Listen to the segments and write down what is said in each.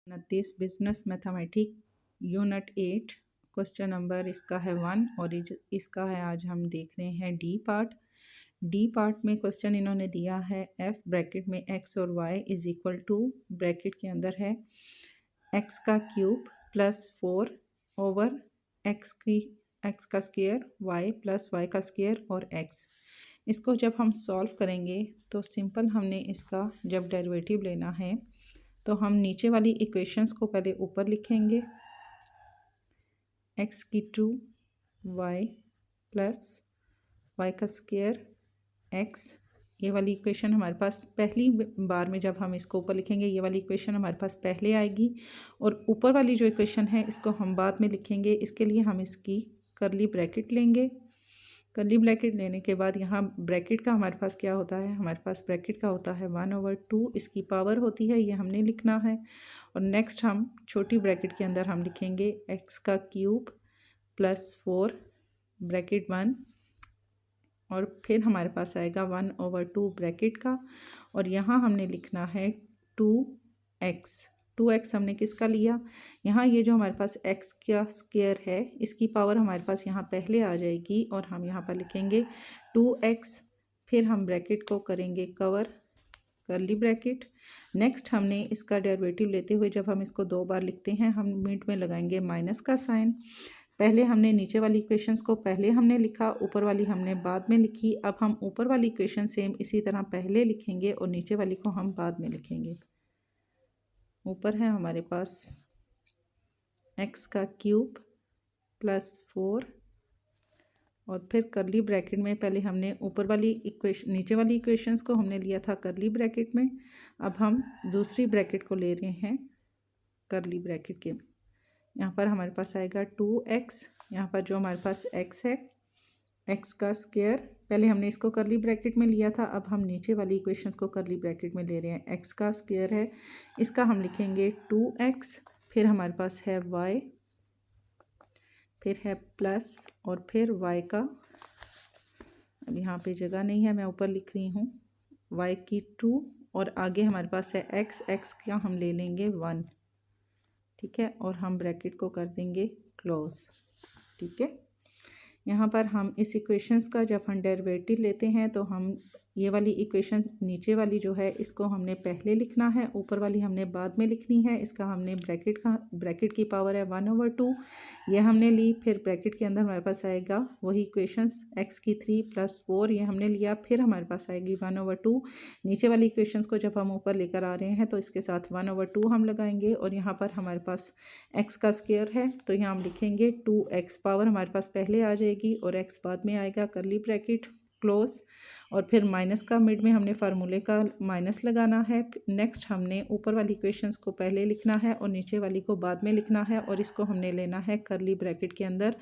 29 business mathematic unit 8 question number इसका है 1 और इसका है आज हम देख रहे हैं डी पार्ट में क्वेश्चन इन्होंने दिया है एफ ब्रैकेट में एक्स और Y is equal to bracket के अंदर है एक्स का क्यूब प्लस 4 ओवर एक्स का स्क्वायर वाई प्लस वाई का स्क्वायर और एक्स। इसको जब हम सॉल्व करेंगे तो सिंपल हमने इसका जब डेरिवेटिव लेना है तो हम नीचे वाली इक्वेशंस को पहले ऊपर लिखेंगे एक्स की 2 वाई प्लस वाई का स्क्वायर एक्स। ये वाली इक्वेशन हमारे पास पहली बार में जब हम इसको ऊपर लिखेंगे ये वाली इक्वेशन हमारे पास पहले आएगी और ऊपर वाली जो इक्वेशन है इसको हम बाद में लिखेंगे। इसके लिए हम इसकी करली ब्रैकेट लेंगे। करली ब्रैकेट लेने के बाद यहाँ ब्रैकेट का हमारे पास क्या होता है, हमारे पास ब्रैकेट का होता है 1/2 इसकी पावर होती है, ये हमने लिखना है। और नेक्स्ट हम छोटी ब्रैकेट के अंदर हम लिखेंगे एक्स का क्यूब प्लस 4 ब्रैकेट 1 और फिर हमारे पास आएगा 1/2 ब्रैकेट का और यहाँ हमने लिखना है 2x हमने किसका लिया, यहाँ ये जो हमारे पास x का स्क्वायर है इसकी पावर हमारे पास यहाँ पहले आ जाएगी और हम यहाँ पर लिखेंगे 2x। फिर हम ब्रैकेट को करेंगे कवर करली ब्रैकेट। नेक्स्ट हमने इसका डेरिवेटिव लेते हुए जब हम इसको 2 बार लिखते हैं हम मिड में लगाएंगे माइनस का साइन। पहले हमने नीचे वाली इक्वेशंस को पहले हमने लिखा, ऊपर वाली हमने बाद में लिखी। अब हम ऊपर वाली इक्वेशन सेम इसी तरह पहले लिखेंगे और नीचे वाली को हम बाद में लिखेंगे। ऊपर है हमारे पास एक्स का क्यूब प्लस 4 और फिर करली ब्रैकेट में पहले हमने ऊपर वाली इक्वेशन नीचे वाली इक्वेशंस को हमने लिया था करली ब्रैकेट में। अब हम दूसरी ब्रैकेट को ले रहे हैं करली ब्रैकेट के। यहाँ पर हमारे पास आएगा 2x, यहाँ पर जो हमारे पास x है x का स्क्वायर, पहले हमने इसको करली ब्रैकेट में लिया था, अब हम नीचे वाली इक्वेशंस को करली ब्रैकेट में ले रहे हैं। x का स्क्वायर है इसका हम लिखेंगे 2x, फिर हमारे पास है y, फिर है प्लस और फिर y का, अब यहाँ पे जगह नहीं है मैं ऊपर लिख रही हूँ, y की 2 और आगे हमारे पास है x का हम ले लेंगे 1, ठीक है, और हम ब्रैकेट को कर देंगे क्लोज। ठीक है, यहाँ पर हम इस इक्वेशंस का जब हम डेरिवेटिव लेते हैं तो हम ये वाली इक्वेशन नीचे वाली जो है इसको हमने पहले लिखना है, ऊपर वाली हमने बाद में लिखनी है। इसका हमने ब्रैकेट की पावर है 1/2 ये हमने ली। फिर ब्रैकेट के अंदर हमारे पास आएगा वही इक्वेशंस एक्स की 3 प्लस 4 ये हमने लिया, फिर हमारे पास आएगी 1/2। नीचे वाली इक्वेशंस को जब हम ऊपर लेकर आ रहे हैं तो इसके साथ 1/2 हम लगाएंगे और यहाँ पर हमारे पास एक्स का स्क्वायर है तो यहाँ हम लिखेंगे 2x, पावर हमारे पास पहले आ जाएगी और x बाद में आएगा, करली ब्रैकेट क्लोज। और फिर माइनस का मिड में हमने फार्मूले का माइनस लगाना है। नेक्स्ट हमने ऊपर वाली इक्वेशंस को पहले लिखना है और नीचे वाली को बाद में लिखना है और इसको हमने लेना है करली ब्रैकेट के अंदर।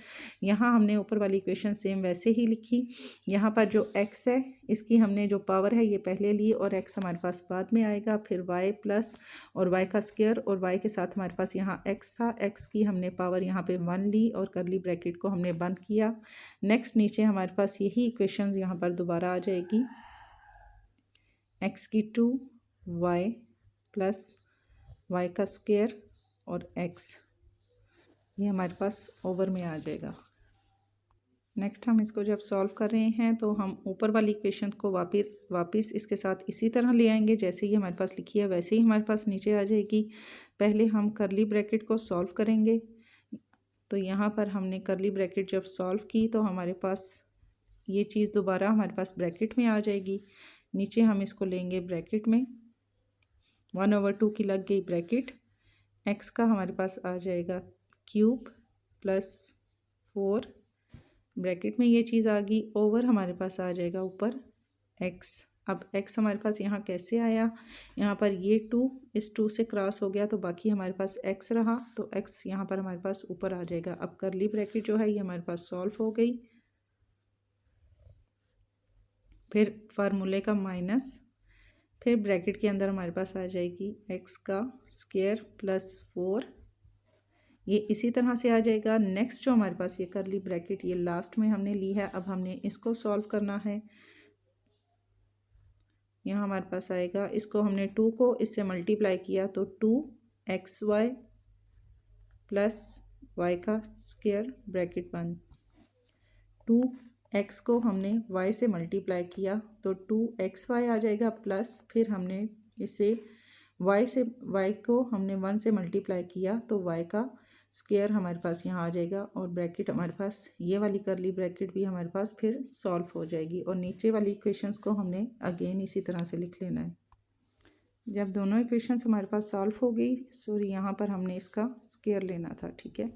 यहाँ हमने ऊपर वाली इक्वेशन सेम वैसे ही लिखी। यहाँ पर जो x है इसकी हमने जो पावर है ये पहले ली और x हमारे पास बाद में आएगा, फिर y प्लस और y का स्क्वायर और y के साथ हमारे पास यहाँ x था, x की हमने पावर यहाँ पे 1 ली और करली ब्रैकेट को हमने बंद किया। नेक्स्ट नीचे हमारे पास यही इक्वेशन यहाँ पर दोबारा आ जाएगी, x की 2 y प्लस y का स्क्वायर और x, ये हमारे पास ओवर में आ जाएगा। नेक्स्ट हम इसको जब सॉल्व कर रहे हैं तो हम ऊपर वाली इक्वेशन को वापस इसके साथ इसी तरह ले आएंगे, जैसे ही हमारे पास लिखी है वैसे ही हमारे पास नीचे आ जाएगी। पहले हम करली ब्रैकेट को सॉल्व करेंगे तो यहाँ पर हमने करली ब्रैकेट जब सॉल्व की तो हमारे पास ये चीज़ दोबारा हमारे पास ब्रैकेट में आ जाएगी। नीचे हम इसको लेंगे ब्रैकेट में, 1/2 की लग गई ब्रैकेट, एक्स का हमारे पास आ जाएगा क्यूब प्लस 4 ब्रैकेट में ये चीज़ आ गई, ओवर हमारे पास आ जाएगा ऊपर x। अब x हमारे पास यहाँ कैसे आया, यहाँ पर ये 2 इस 2 से क्रॉस हो गया तो बाकी हमारे पास x रहा तो x यहाँ पर हमारे पास ऊपर आ जाएगा। अब करली ब्रैकेट जो है ये हमारे पास सॉल्व हो गई। फिर फार्मूले का माइनस, फिर ब्रैकेट के अंदर हमारे पास आ जाएगी x का स्क्वायर प्लस 4, ये इसी तरह से आ जाएगा। नेक्स्ट जो हमारे पास ये करली ब्रैकेट ये लास्ट में हमने ली है, अब हमने इसको सॉल्व करना है। यहाँ हमारे पास आएगा, इसको हमने 2 को इससे मल्टीप्लाई किया तो 2 एक्स वाई प्लस वाई का स्क्वायर ब्रैकेट बंद। 2x को हमने y से मल्टीप्लाई किया तो 2xy आ जाएगा, प्लस फिर हमने इसे y को हमने 1 से मल्टीप्लाई किया तो y का स्क्वायर हमारे पास यहाँ आ जाएगा, और ब्रैकेट हमारे पास ये वाली करली ब्रैकेट भी हमारे पास फिर सॉल्व हो जाएगी। और नीचे वाली इक्वेशंस को हमने अगेन इसी तरह से लिख लेना है। जब दोनों इक्वेशंस हमारे पास सॉल्व हो गई, सॉरी यहाँ पर हमने इसका स्क्वायर लेना था, ठीक है।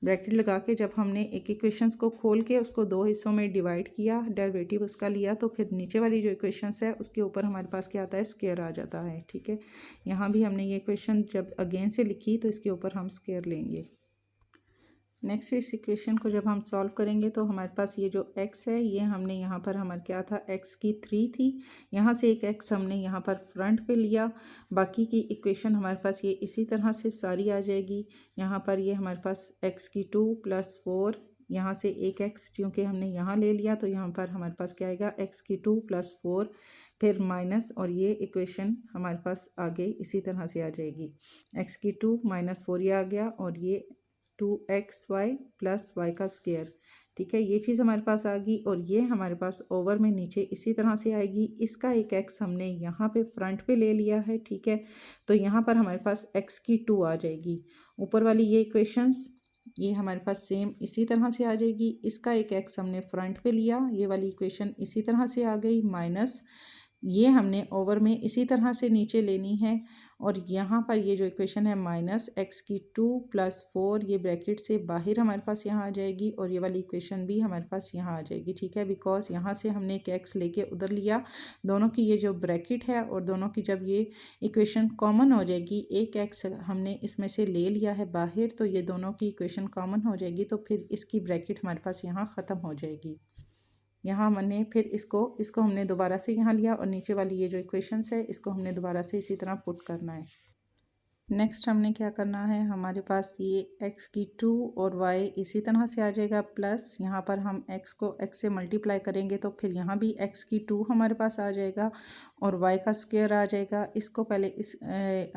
ब्रैकेट लगा के जब हमने एक इक्वेशंस को खोल के उसको दो हिस्सों में डिवाइड किया, डेरिवेटिव उसका लिया, तो फिर नीचे वाली जो इक्वेशंस है उसके ऊपर हमारे पास क्या आता है, स्क्वायर आ जाता है, ठीक है। यहाँ भी हमने ये इक्वेशन जब अगेन से लिखी तो इसके ऊपर हम स्क्वायर लेंगे। नेक्स्ट इस इक्वेशन को जब हम सॉल्व करेंगे तो हमारे पास ये जो x है ये हमने यहाँ पर हमारे क्या था, x की 3 थी, यहाँ से एक x हमने यहाँ पर फ्रंट पे लिया। बाकी की इक्वेशन हमारे पास ये इसी तरह से सारी आ जाएगी। यहाँ पर ये हमारे पास x की 2 + 4, यहाँ से एक x क्योंकि हमने यहाँ ले लिया तो यहाँ पर हमारे पास क्या आएगा, x की 2 + 4 फिर माइनस, और ये इक्वेशन हमारे पास आगे इसी तरह से आ जाएगी। x की 2 - 4 ये आ गया, और ये 2xy + y का स्क्वायर, ठीक है। ये चीज़ हमारे पास आ गई, और ये हमारे पास ओवर में नीचे इसी तरह से आएगी। इसका एक x हमने यहाँ पे फ्रंट पे ले लिया है, ठीक है। तो यहाँ पर हमारे पास x की 2 आ जाएगी। ऊपर वाली ये इक्वेशंस ये हमारे पास सेम इसी तरह से आ जाएगी। इसका एक x हमने फ्रंट पे लिया, ये वाली इक्वेशन इसी तरह से आ गई, माइनस ये हमने ओवर में इसी तरह से नीचे लेनी है। और यहाँ पर ये जो इक्वेशन है -x की 2 + 4 ये ब्रैकेट से बाहर हमारे पास यहाँ आ जाएगी, और ये वाली इक्वेशन भी हमारे पास यहाँ आ जाएगी, ठीक है। बिकॉज यहाँ से हमने एक x लेके उधर लिया, दोनों की ये जो ब्रैकेट है और दोनों की जब ये इक्वेशन कॉमन हो जाएगी, एक x हमने इसमें से ले लिया है बाहर, तो ये दोनों की इक्वेशन कॉमन हो जाएगी, तो फिर इसकी ब्रैकेट हमारे पास यहाँ ख़त्म हो जाएगी। यहाँ हमने फिर इसको हमने दोबारा से यहाँ लिया, और नीचे वाली ये जो इक्वेशंस है इसको हमने दोबारा से इसी तरह पुट करना है। नेक्स्ट हमने क्या करना है, हमारे पास ये x की 2 और y इसी तरह से आ जाएगा, प्लस यहाँ पर हम x को x से मल्टीप्लाई करेंगे तो फिर यहाँ भी x की 2 हमारे पास आ जाएगा और y का स्क्वायर आ जाएगा। इसको पहले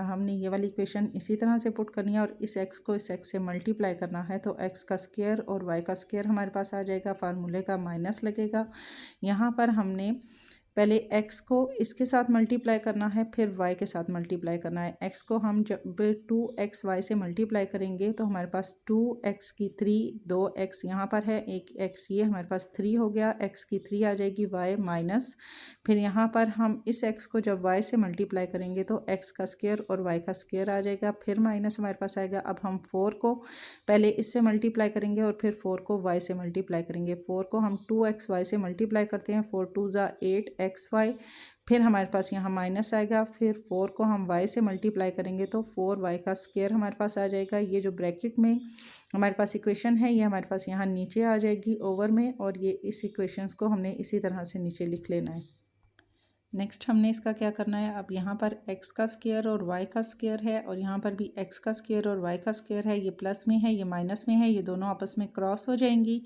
हमने ये वाली इक्वेशन इसी तरह से पुट करनी है, और इस x को इस x से मल्टीप्लाई करना है तो x का स्क्वायर और y का स्क्वायर हमारे पास आ जाएगा, फार्मूले का माइनस लगेगा। यहाँ पर हमने पहले x को इसके साथ मल्टीप्लाई करना है, फिर y के साथ मल्टीप्लाई करना है। x को हम जब 2xy से मल्टीप्लाई करेंगे तो हमारे पास 2x की 3, 2x यहाँ पर है, एक x ये हमारे पास 3 हो गया, x की 3 आ जाएगी, y माइनस, फिर यहाँ पर हम इस x को जब y से मल्टीप्लाई करेंगे तो x का स्क्वायर और y का स्क्वायर आ जाएगा, फिर माइनस हमारे पास आएगा। अब हम 4 को पहले इससे मल्टीप्लाई करेंगे और फिर 4 को y से मल्टीप्लाई करेंगे। 4 को हम 2xy से मल्टीप्लाई करते हैं, 4 2 ज़ा 8xy, फिर हमारे पास यहाँ माइनस आएगा, फिर 4 को हम y से मल्टीप्लाई करेंगे तो 4y का स्क्वायर हमारे पास आ जाएगा। ये जो ब्रैकेट में हमारे पास इक्वेशन है ये हमारे पास यहाँ नीचे आ जाएगी ओवर में, और ये इस इक्वेशंस को हमने इसी तरह से नीचे लिख लेना है। नेक्स्ट हमने इसका क्या करना है, अब यहाँ पर x का स्क्वायर और y का स्क्वायर है, और यहाँ पर भी x का स्क्वायर और y का स्क्वायर है, ये प्लस में है ये माइनस में है, ये दोनों आपस में क्रॉस हो जाएंगी।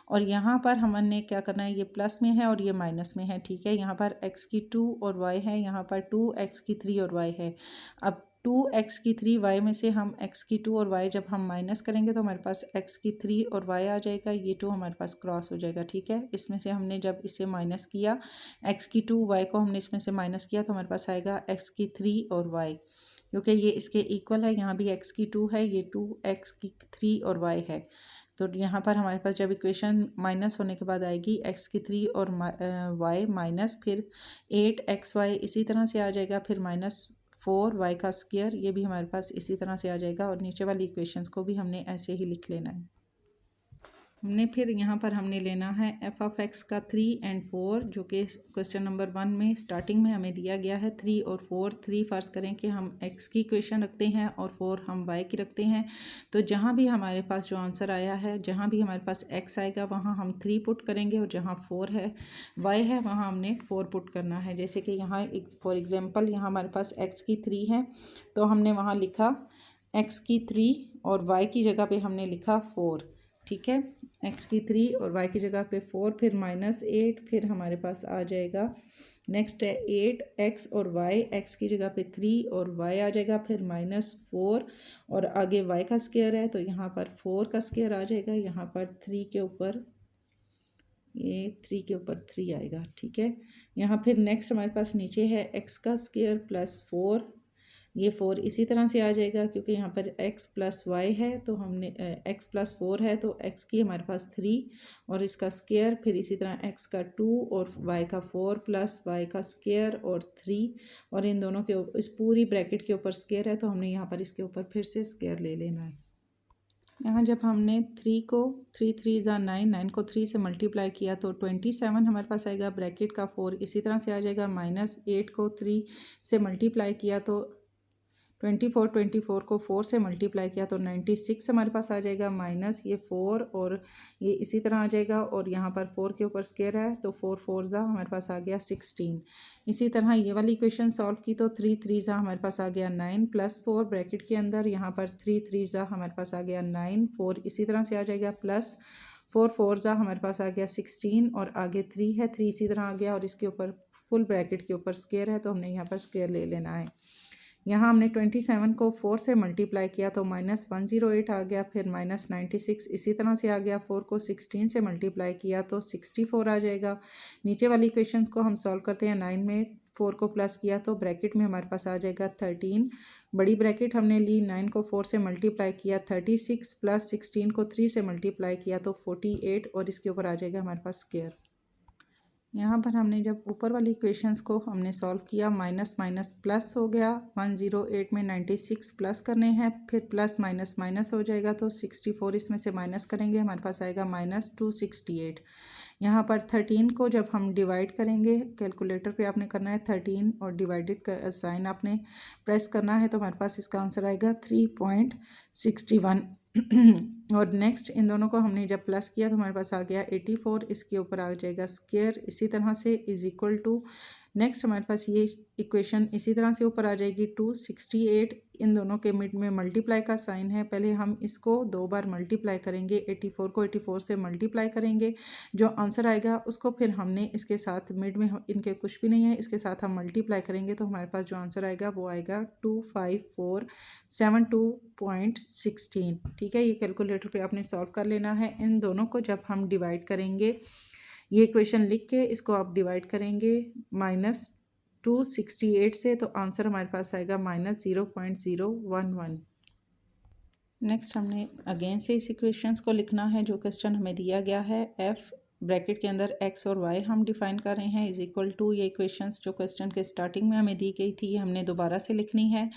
और यहाँ पर हमने क्या करना है, ये प्लस में है और ये माइनस में है, ठीक है। यहाँ पर x की 2 और y है, यहाँ पर 2x की 3 और y है। अब 2x की 3 y में से हम x की 2 और y जब हम माइनस करेंगे तो हमारे पास x की 3 और y आ जाएगा, ये 2 हमारे पास क्रॉस हो जाएगा, ठीक है। इसमें से हमने जब इसे माइनस किया, x की 2 y को हमने इसमें से माइनस किया तो हमारे पास आएगा x की 3 और y, क्योंकि ये इसके इक्वल है। यहाँ भी x की 2 है, ये 2x की 3 और y है, तो यहाँ पर हमारे पास जब इक्वेशन माइनस होने के बाद आएगी x की 3 और y माइनस फिर 8xy इसी तरह से आ जाएगा, फिर -4y का स्क्वायर ये भी हमारे पास इसी तरह से आ जाएगा, और नीचे वाली इक्वेशंस को भी हमने ऐसे ही लिख लेना है। हमने फिर यहाँ पर हमने लेना है f ऑफ x का 3 और 4, जो कि क्वेश्चन नंबर 1 में स्टार्टिंग में हमें दिया गया है 3 और 4। 3 फ़र्ज़ करें कि हम x की इक्वेशन रखते हैं और 4 हम y की रखते हैं, तो जहाँ भी हमारे पास जो आंसर आया है, जहाँ भी हमारे पास x आएगा वहाँ हम 3 पुट करेंगे, और जहाँ 4 है y है वहाँ हमने 4 पुट करना है। जैसे कि यहाँ फॉर एग्ज़ाम्पल यहाँ हमारे पास x की 3 है तो हमने वहाँ लिखा x की 3 और y की जगह पे हमने लिखा 4, ठीक है। x की 3 और y की जगह पे 4, फिर -8, फिर हमारे पास आ जाएगा नेक्स्ट है 8x और y, x की जगह पे 3 और y आ जाएगा, फिर -4 और आगे y का स्क्वायर है तो यहाँ पर 4 का स्क्वायर आ जाएगा, यहाँ पर 3 के ऊपर ये 3 के ऊपर 3 आएगा। ठीक है, यहाँ फिर नेक्स्ट हमारे पास नीचे है x का स्क्वायर प्लस 4, ये 4 इसी तरह से आ जाएगा क्योंकि यहाँ पर x प्लस वाई है तो हमने x प्लस 4 है तो x की हमारे पास 3 और इसका स्क्वायर, फिर इसी तरह x का 2 और y का 4 प्लस y का स्क्वायर और 3 और इन दोनों के इस पूरी ब्रैकेट के ऊपर स्क्वायर है तो हमने यहाँ पर इसके ऊपर फिर से स्क्वायर ले लेना है। यहाँ जब हमने 3 को 3 3 ज़ा 9, 9 को 3 से मल्टीप्लाई किया तो 27 हमारे पास आएगा, ब्रैकेट का 4 इसी तरह से आ जाएगा, -8 को 3 से मल्टीप्लाई किया तो 24 को 4 से मल्टीप्लाई किया तो 96 हमारे पास आ जाएगा, माइनस ये 4 और ये इसी तरह आ जाएगा और यहाँ पर 4 के ऊपर स्क्वायर है तो 4 4 ज़ा हमारे पास आ गया 16। इसी तरह ये वाली इक्वेशन सॉल्व की तो 3 3 ज़ा हमारे पास आ गया 9 प्लस 4 ब्रैकेट के अंदर, यहाँ पर 3 3 ज़ा हमारे पास आ गया 9, 4 इसी तरह से आ जाएगा प्लस 4 4 ज़ा हमारे पास आ गया 16 और आगे 3 है, 3 इसी तरह आ गया और इसके ऊपर फुल ब्रैकेट के ऊपर स्क्वायर है तो हमने यहाँ पर स्क्वायर ले लेना है। यहाँ हमने 27 को 4 से मल्टीप्लाई किया तो -108 आ गया, फिर -96 इसी तरह से आ गया, 4 को 16 से मल्टीप्लाई किया तो 64 आ जाएगा। नीचे वाली इक्वेशंस को हम सॉल्व करते हैं, 9 में 4 को प्लस किया तो ब्रैकेट में हमारे पास आ जाएगा 13, बड़ी ब्रैकेट हमने ली, 9 को 4 से मल्टीप्लाई किया 36 प्लस 16 को 3 से मल्टीप्लाई किया तो 48 और इसके ऊपर आ जाएगा हमारे पास स्क्वायर। यहाँ पर हमने जब ऊपर वाली इक्वेशंस को हमने सॉल्व किया, माइनस माइनस प्लस हो गया, 108 में 96 प्लस करने हैं, फिर प्लस माइनस माइनस हो जाएगा तो 64 इसमें से माइनस करेंगे हमारे पास आएगा -268। यहाँ पर 13 को जब हम डिवाइड करेंगे, कैलकुलेटर पे आपने करना है 13 और डिवाइडेड का साइन आपने प्रेस करना है तो हमारे पास इसका आंसर आएगा 3.61। और नेक्स्ट इन दोनों को हमने जब प्लस किया तो हमारे पास आ गया 84, इसके ऊपर आ जाएगा स्क्वायर इसी तरह से इज इक्वल टू, नेक्स्ट हमारे पास ये इक्वेशन इसी तरह से ऊपर आ जाएगी 268, इन दोनों के मिड में मल्टीप्लाई का साइन है, पहले हम इसको 2 बार मल्टीप्लाई करेंगे, 84 को 84 से मल्टीप्लाई करेंगे, जो आंसर आएगा उसको फिर हमने इसके साथ मिड में इनके कुछ भी नहीं है इसके साथ हम मल्टीप्लाई करेंगे तो हमारे पास जो आंसर आएगा वो आएगा 25472.16। ठीक है, ये कैलकुलेटर पे आपने सॉल्व कर लेना है। इन दोनों को जब हम डिवाइड करेंगे, ये इक्वेशन लिख के इसको आप डिवाइड करेंगे -268 से तो आंसर हमारे पास आएगा -0.011। नेक्स्ट हमने अगेन से इस इक्वेशंस को लिखना है जो क्वेश्चन हमें दिया गया है, f ब्रैकेट के अंदर x और y हम डिफाइन कर रहे हैं इज इक्वल टू, ये इक्वेशंस जो क्वेश्चन के स्टार्टिंग में हमें दी गई थी हमने दोबारा से लिखनी है,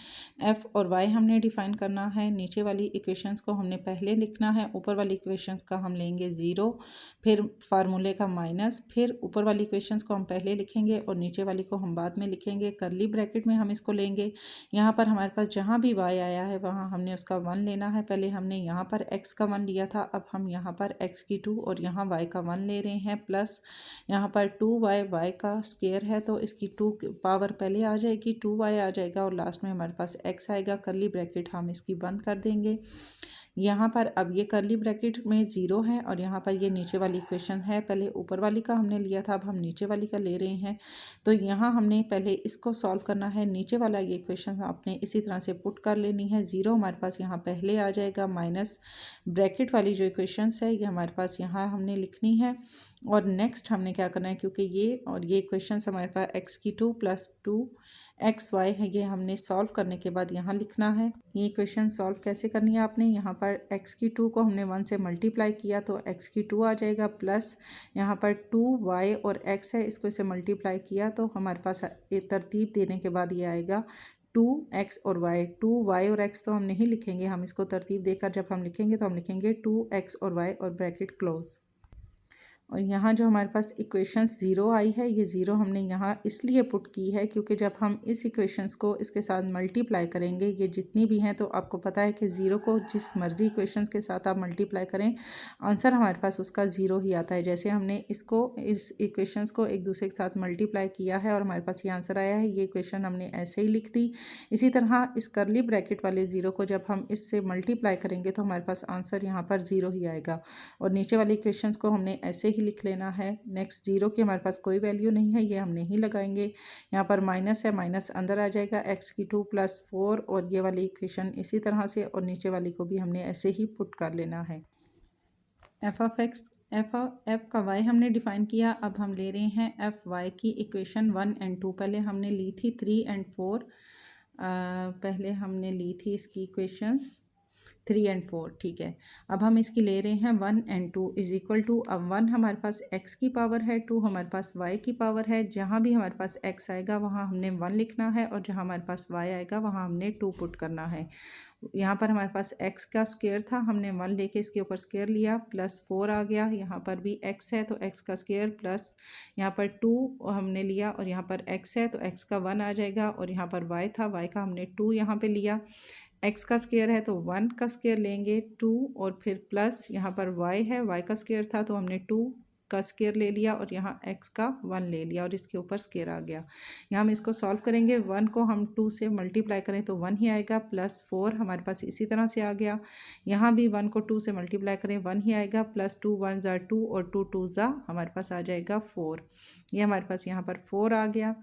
f और y हमने डिफाइन करना है, नीचे वाली इक्वेशंस को हमने पहले लिखना है, ऊपर वाली इक्वेशंस का हम लेंगे 0, फिर फार्मूले का माइनस, फिर ऊपर वाली इक्वेशंस को हम पहले लिखेंगे और नीचे वाली को हम बाद में लिखेंगे, करली ब्रैकेट में हम इसको लेंगे। यहाँ पर हमारे पास जहाँ भी y आया है वहाँ हमने उसका 1 लेना है, पहले हमने यहाँ पर x का 1 लिया था, अब हम यहाँ पर x की 2 और यहाँ y का 1 ले रहे हैं, प्लस यहाँ पर 2y, y का स्क्वायर है तो इसकी 2 पावर पहले आ जाएगी, 2y आ जाएगा और लास्ट में हमारे पास x आएगा, करली ब्रैकेट हम इसकी बंद कर देंगे। यहाँ पर अब ये करली ब्रैकेट में 0 है और यहाँ पर ये नीचे वाली इक्वेशन है, पहले ऊपर वाली का हमने लिया था अब हम नीचे वाली का ले रहे हैं, तो यहाँ हमने पहले इसको सॉल्व करना है, नीचे वाला ये इक्वेशन आपने इसी तरह से पुट कर लेनी है, 0 हमारे पास यहाँ पहले आ जाएगा, माइनस ब्रैकेट वाली जो इक्वेशंस है ये हमारे पास यहाँ हमने लिखनी है और नेक्स्ट हमने क्या करना है, क्योंकि ये और ये इक्वेशंस हमारे पास x की 2 + 2xy है, ये हमने सॉल्व करने के बाद यहाँ लिखना है। ये इक्वेशन सॉल्व कैसे करनी है आपने, यहाँ पर x की 2 को हमने 1 से मल्टीप्लाई किया तो x की 2 आ जाएगा, प्लस यहाँ पर 2y और x है इसको इसे मल्टीप्लाई किया तो हमारे पास एक तरतीब देने के बाद ये आएगा 2x और y, 2y और x तो हम नहीं लिखेंगे, हम इसको तरतीब देकर जब हम लिखेंगे तो हम लिखेंगे 2x और y और ब्रैकेट क्लोज। और यहाँ जो हमारे पास इक्वेशंस 0 आई है, ये 0 हमने यहाँ इसलिए पुट की है क्योंकि जब हम इस इक्वेशंस को इसके साथ मल्टीप्लाई करेंगे, ये जितनी भी हैं तो आपको पता है कि 0 को जिस मर्जी इक्वेशंस के साथ आप मल्टीप्लाई करें आंसर हमारे पास उसका 0 ही आता है। जैसे हमने इसको इस इक्वेशंस को एक दूसरे के साथ मल्टीप्लाई किया है और हमारे पास ये आंसर आया है, ये इक्वेशन हमने ऐसे ही लिख दी। इसी तरह इस करली ब्रैकेट वाले 0 को जब हम इससे मल्टीप्लाई करेंगे तो हमारे पास आंसर यहाँ पर 0 ही आएगा और नीचे वाली इक्वेशंस को हमने ऐसे ही लिख लेना है। नेक्स्ट 0 की हमारे पास कोई वैल्यू नहीं है, ये हम नहीं लगाएंगे। यहाँ पर माइनस है, माइनस अंदर आ जाएगा, x की 2 + 4 और ये वाली इक्वेशन इसी तरह से, और नीचे वाली को भी हमने ऐसे ही पुट कर लेना है। एफ का y हमने डिफ़ाइन किया। अब हम ले रहे हैं एफ वाई की इक्वेशन 1 और 2। पहले हमने ली थी 3 और 4, पहले हमने ली थी इसकी इक्वेशंस 3 और 4, ठीक है। अब हम इसकी ले रहे हैं 1 और 2 इज़ इक्वल टू, अब 1 हमारे पास x की पावर है, 2 हमारे पास y की पावर है। जहाँ भी हमारे पास x आएगा वहाँ हमने 1 लिखना है, और जहाँ हमारे पास y आएगा वहाँ हमने 2 पुट करना है। यहाँ पर हमारे पास x का स्क्वायर था, हमने 1 लेके इसके ऊपर स्क्वायर लिया, +4 आ गया। यहाँ पर भी x है तो x का स्क्वायर प्लस यहाँ पर 2 हमने लिया, और यहाँ पर x है तो x का 1 आ जाएगा, और यहाँ पर y था, y का हमने 2 यहाँ पे लिया। x का स्क्वायर है तो 1 का स्क्वायर लेंगे 2, और फिर प्लस यहाँ पर y है, y का स्क्वायर था तो हमने 2 का स्क्वायर ले लिया, और यहाँ x का 1 ले लिया, और इसके ऊपर स्क्वायर आ गया। यहाँ हम इसको सॉल्व करेंगे, 1 को हम 2 से मल्टीप्लाई करें तो 1 ही आएगा, +4 हमारे पास इसी तरह से आ गया। यहाँ भी 1 को 2 से मल्टीप्लाई करें 1 ही आएगा, +2 × 1 = 2 और 2 × 2 = हमारे पास आ जाएगा 4। ये हमारे पास यहाँ पर 4 आ गया।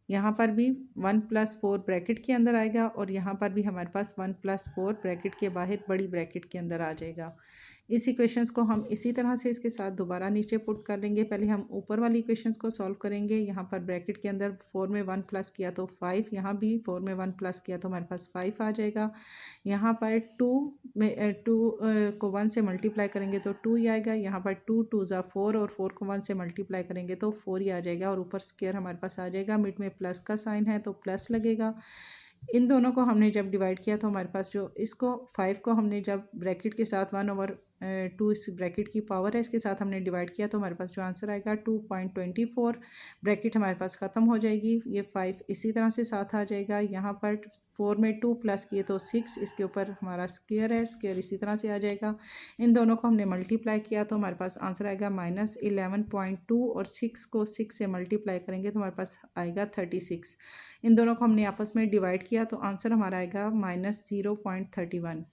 यहाँ पर भी 1 + 4 ब्रैकेट के अंदर आएगा, और यहाँ पर भी हमारे पास 1 + 4 ब्रैकेट के बाहर बड़ी ब्रैकेट के अंदर आ जाएगा। इस इक्वेशंस को हम इसी तरह से इसके साथ दोबारा नीचे पुट कर लेंगे। पहले हम ऊपर वाली इक्वेशंस को सॉल्व करेंगे। यहाँ पर ब्रैकेट के अंदर 4 में 1 प्लस किया तो 5, यहाँ भी 4 में 1 प्लस किया तो हमारे पास 5 आ जाएगा। यहाँ पर 2 को 1 से मल्टीप्लाई करेंगे तो 2 ही आएगा। यहाँ पर 2 × 2 = 4 और 4 को 1 से मल्टीप्लाई करेंगे तो 4 ही आ जाएगा, और ऊपर स्क्वायर हमारे पास आ जाएगा। मिड में प्लस का साइन है तो प्लस लगेगा। इन दोनों को हमने जब डिवाइड किया तो हमारे पास जो इसको 5 को हमने जब ब्रैकेट के साथ 1/2 इस ब्रैकेट की पावर है इसके साथ हमने डिवाइड किया तो हमारे पास जो आंसर आएगा 2.24। ब्रैकेट हमारे पास ख़त्म हो जाएगी। ये 5 इसी तरह से साथ आ जाएगा। यहाँ पर 4 में 2 प्लस किए तो 6, इसके ऊपर हमारा स्क्वायर है, स्क्वायर इसी तरह से आ जाएगा। इन दोनों को हमने मल्टीप्लाई किया तो हमारे पास आंसर आएगा -11.2, और 6 को 6 से मल्टीप्लाई करेंगे तो हमारे पास आएगा 36। इन दोनों को हमने आपस में डिवाइड किया तो आंसर हमारा आएगा -0.31।